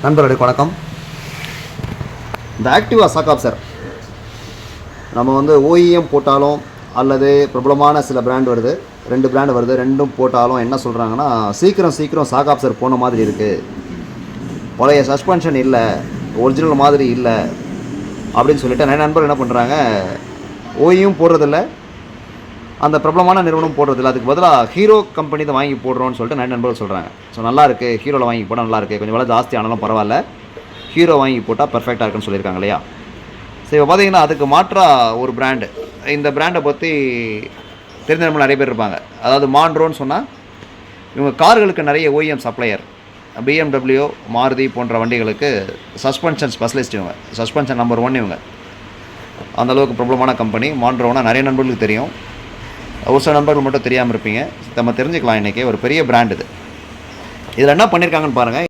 நண்பர்களுக்கு வணக்கம். இந்த ஆக்டிவா சார் நம்ம வந்து ஓஇஎம் போட்டாலும் அல்லது பிரபலமான சில பிராண்ட் வருது, 2 பிராண்ட் வருது, ரெண்டும் போட்டாலும் என்ன சொல்கிறாங்கன்னா சீக்கிரம் சார் போன மாதிரி இருக்குது, பழைய சஸ்பென்ஷன் இல்லை, ஒரிஜினல் மாதிரி இல்லை அப்படின்னு சொல்லிட்டு நிறைய நண்பர்கள் என்ன பண்ணுறாங்க, ஓஇயும் போடுறதில்ல, அந்த பிரபலமான நிறுவனம் போடுறதில்ல, அதுக்கு பதிலாக ஹீரோ கம்பெனி தான் வாங்கி போடுறோன்னு சொல்லிட்டு நிறைய நண்பர்கள் சொல்கிறாங்க. ஸோ நல்லாயிருக்கு, ஹீரோவில் வாங்கி போட்டால் நல்லாயிருக்கு, கொஞ்சம் விலை ஜாஸ்தி ஆனாலும் பரவாயில்ல, ஹீரோ வாங்கி போட்டால் பர்ஃபெக்டாக இருக்குன்னு சொல்லியிருக்காங்க இல்லையா. ஸோ இப்போ பார்த்தீங்கன்னா அதுக்கு மாற்றாக ஒரு பிராண்டு, இந்த பிராண்டை பற்றி தெரிஞ்சவங்க நிறைய பேர் இருப்பாங்க. அதாவது மாண்ட்ரோன்னு சொன்னால் இவங்க கார்களுக்கு நிறைய ஓஇஎம் சப்ளையர், BMW, மாருதி போன்ற வண்டிகளுக்கு சஸ்பென்ஷன் ஸ்பெஷலிஸ்ட், இவங்க சஸ்பென்ஷன் நம்பர் 1 இவங்க. அந்தளவுக்கு பிரபலமான கம்பெனி மாண்ட்ரோனா நிறைய நண்பர்களுக்கு தெரியும், ஒரு சில நண்பர்கள் மட்டும் தெரியாமல் இருப்பீங்க. நம்ம தெரிஞ்சுக்கலாம். இன்றைக்கி ஒரு பெரிய பிராண்ட் இது. இதில் என்ன பண்ணியிருக்காங்கன்னு பாருங்கள்.